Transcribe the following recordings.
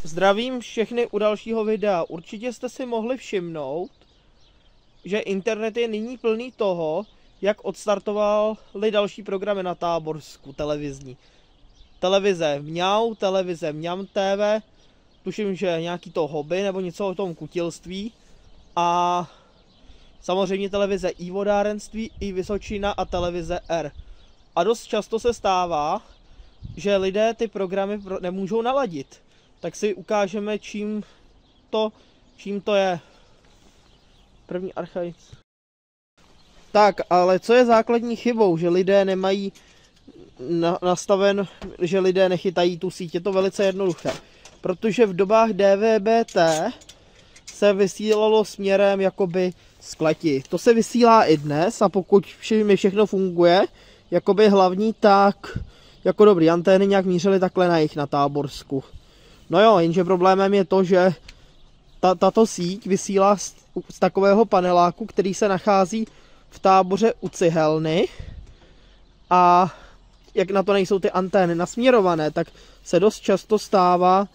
Zdravím všechny u dalšího videa. Určitě jste si mohli všimnout, že internet je nyní plný toho, jak odstartovaly další programy na Táborsku televizní. Televize Mňau, televize Mňam TV, tuším, že nějaký to hobby nebo něco o tom kutilství. A samozřejmě televize i vodárenství, i Vysočina a televize R. A dost často se stává, že lidé ty programy nemůžou naladit. Tak si ukážeme, čím to je. První archaic. Tak, ale co je základní chybou, že lidé nemají nastaven, že lidé nechytají tu síť, je to velice jednoduché. Protože v dobách DVB-T se vysílalo směrem jakoby z kleti. To se vysílá i dnes a pokud všechno funguje, jakoby hlavní, tak jako dobrý antény nějak mířily takhle na jich na Táborsku. No jo, jenže problémem je to, že tato síť vysílá z takového paneláku, který se nachází v Táboře u cihelny, a jak na to nejsou ty antény nasměrované, tak se dost často stává,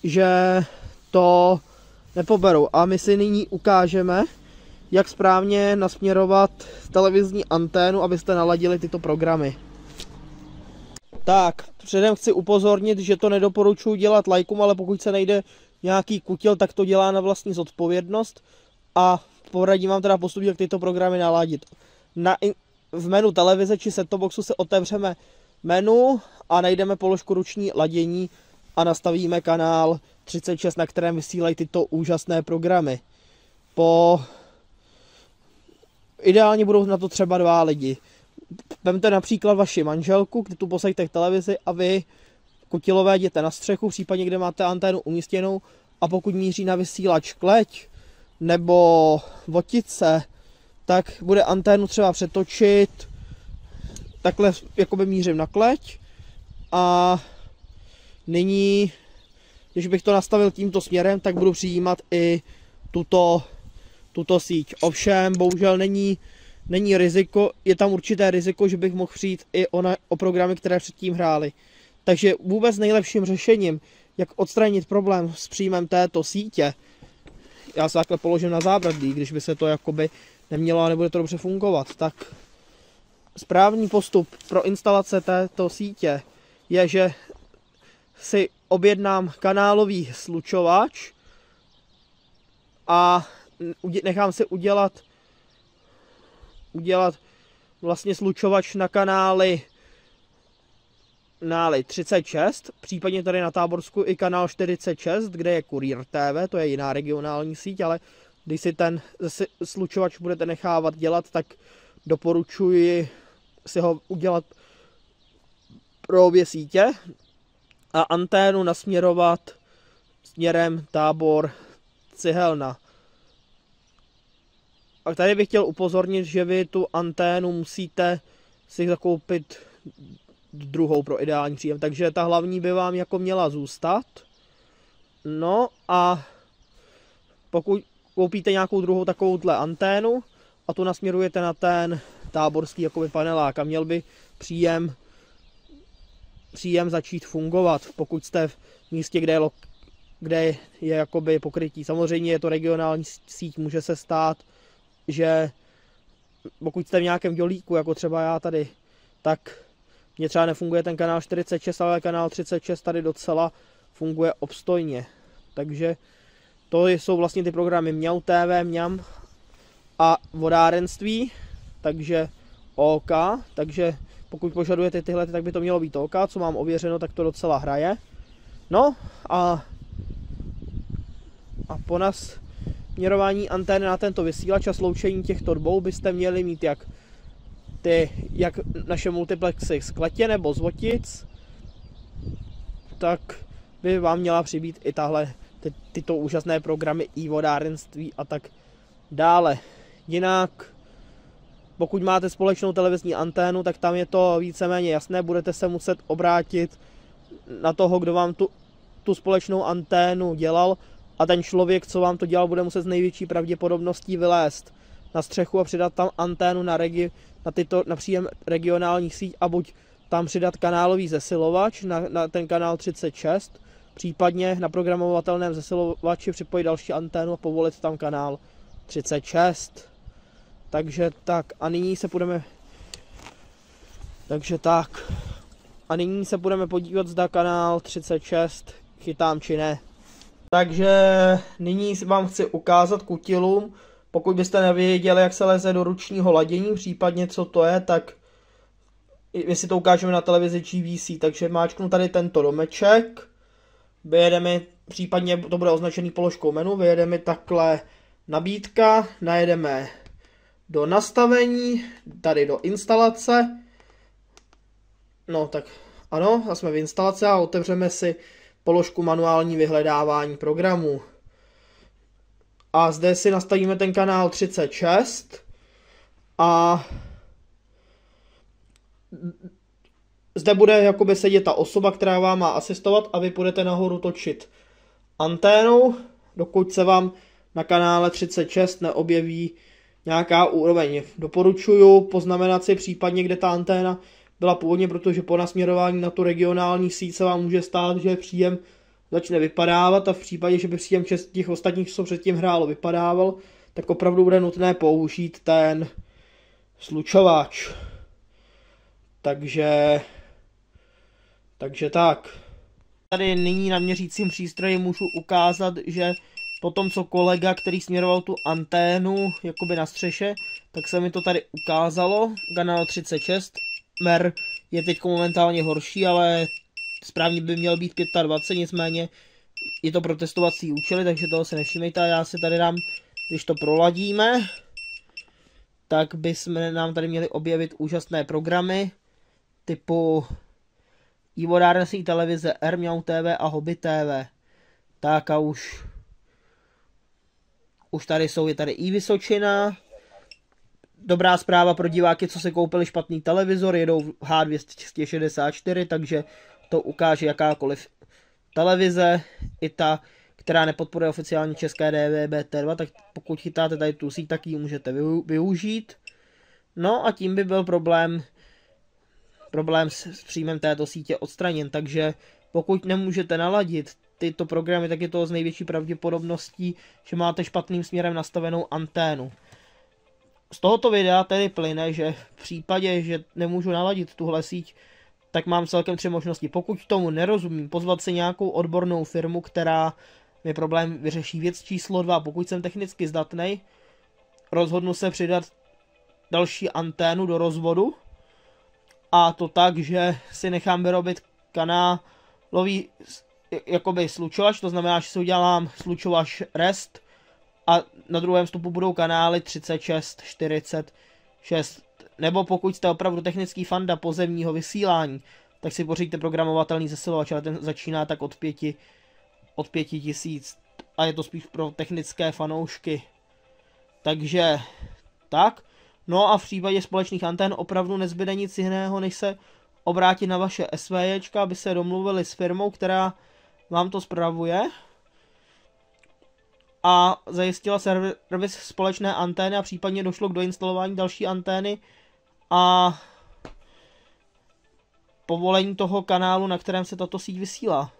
že to nepoberou. A my si nyní ukážeme, jak správně nasměrovat televizní anténu, abyste naladili tyto programy. Tak, předem chci upozornit, že to nedoporučuji dělat lajkům, ale pokud se najde nějaký kutil, tak to dělá na vlastní zodpovědnost a poradím vám teda postupně, jak tyto programy naladit. V menu televize či set-top boxu se otevřeme menu a najdeme položku ruční ladění a nastavíme kanál 36, na kterém vysílají tyto úžasné programy. Ideálně budou na to třeba 2 lidi. Vemte například vaši manželku, kdy tu posaďte k televizi a vy kutilové jděte na střechu, případně kde máte anténu umístěnou, a pokud míří na vysílač kleť nebo votice, tak bude anténu třeba přetočit, takhle jakoby mířím na kleť, a nyní, když bych to nastavil tímto směrem, tak budu přijímat i tuto síť. Ovšem, bohužel není riziko, je tam určité riziko, že bych mohl přijít i o programy, které předtím hrály. Takže vůbec nejlepším řešením, jak odstranit problém s příjmem této sítě, já se takhle položím na zábradlí, když by se to jakoby nemělo a nebude to dobře fungovat, tak správný postup pro instalace této sítě je, že si objednám kanálový slučovač a nechám si udělat vlastně slučovač na kanály 36, případně tady na Táborsku i kanál 46, kde je Kurýr TV, to je jiná regionální síť, ale když si ten slučovač budete nechávat dělat, tak doporučuji si ho udělat pro obě sítě a anténu nasměrovat směrem Tábor Cihelna. A tady bych chtěl upozornit, že vy tu anténu musíte si zakoupit druhou pro ideální příjem, takže ta hlavní by vám jako měla zůstat. No a pokud koupíte nějakou druhou takovouhle anténu a tu nasměrujete na ten táborský jakoby panelák a měl by příjem začít fungovat, pokud jste v místě, kde je jakoby pokrytí. Samozřejmě je to regionální síť, může se stát, že pokud jste v nějakém dělíku, jako třeba já tady, tak mně třeba nefunguje ten kanál 46, ale kanál 36 tady docela funguje obstojně. Takže to jsou vlastně ty programy Mňau TV, Mňam a vodárenství, takže OK. Takže pokud požadujete tyhle, tak by to mělo být OK, co mám ověřeno, tak to docela hraje. No a po nasměrování antény na tento vysílač a sloučení těchto dvou byste měli mít jak naše multiplexy z kletě nebo z votic, tak by vám měla přibýt i tyto úžasné programy i vodárenství a tak dále. Jinak, pokud máte společnou televizní anténu, tak tam je to víceméně jasné, budete se muset obrátit na toho, kdo vám tu společnou anténu dělal, a ten člověk, co vám to dělal, bude muset s největší pravděpodobností vylézt na střechu a přidat tam anténu na příjem regionálních síť a buď tam přidat kanálový zesilovač na ten kanál 36, případně na programovatelném zesilovači připojit další anténu a povolit tam kanál 36. Takže tak, a nyní se budeme... Takže tak. A nyní se budeme podívat, zda kanál 36 chytám či ne. Takže nyní vám chci ukázat kutilům. Pokud byste nevěděli, jak se leze do ručního ladění, případně co to je, tak my si to ukážeme na televizi GVC. Takže máčknu tady tento domeček. Vyjedeme, případně to bude označený položkou menu, vyjedeme takhle nabídka, najedeme do nastavení, tady do instalace. No tak ano, a jsme v instalaci a otevřeme si položku manuální vyhledávání programů. A zde si nastavíme ten kanál 36 a zde bude jakoby sedět ta osoba, která vám má asistovat a vy budete nahoru točit anténou, dokud se vám na kanále 36 neobjeví nějaká úroveň. Doporučuji poznamenat si případně, kde ta anténa byla původně, protože po nasměrování na tu regionální síť se vám může stát, že příjem začne vypadávat a v případě, že by příjem těch ostatních, co předtím hrálo, vypadával, tak opravdu bude nutné použít ten slučovač. Takže tak. Tady nyní na měřícím přístroji můžu ukázat, že po tom, co kolega, který směroval tu anténu jakoby na střeše, tak se mi to tady ukázalo. Kanál 36. Mer je teď momentálně horší, ale správně by měl být 25, nicméně je to pro testovací účely, takže toho se nevšimejte. A já si tady dám, když to proladíme, tak bychom nám tady měli objevit úžasné programy typu i vodárenská televize, Ermňau TV a Hobby TV. Tak a už tady jsou, je tady i Vysočina. Dobrá zpráva pro diváky, co si koupili špatný televizor, jedou H264, takže to ukáže jakákoliv televize, i ta, která nepodporuje oficiálně české DVB-T2, tak pokud chytáte tady tu síť, tak ji můžete využít. No a tím by byl problém s příjmem této sítě odstraněn, takže pokud nemůžete naladit tyto programy, tak je to z největší pravděpodobností, že máte špatným směrem nastavenou anténu. Z tohoto videa tedy plyne, že v případě, že nemůžu naladit tuhle síť, tak mám celkem 3 možnosti. Pokud tomu nerozumím, pozvat si nějakou odbornou firmu, která mi problém vyřeší. Věc číslo 2. Pokud jsem technicky zdatnej, rozhodnu se přidat další anténu do rozvodu. A to tak, že si nechám vyrobit kanálový jakoby slučovač, to znamená, že si udělám slučovač REST a na druhém vstupu budou kanály 36, 46. Nebo pokud jste opravdu technický fanda pozemního vysílání, tak si poříďte programovatelný zesilovač, ale ten začíná tak od 5000 a je to spíš pro technické fanoušky. Takže tak. No a v případě společných antén opravdu nezbyde nic jiného, než se obrátit na vaše SVJčka, aby se domluvili s firmou, která vám to spravuje a zajistila servis společné antény a případně došlo k doinstalování další antény a povolení toho kanálu, na kterém se tato síť vysílá.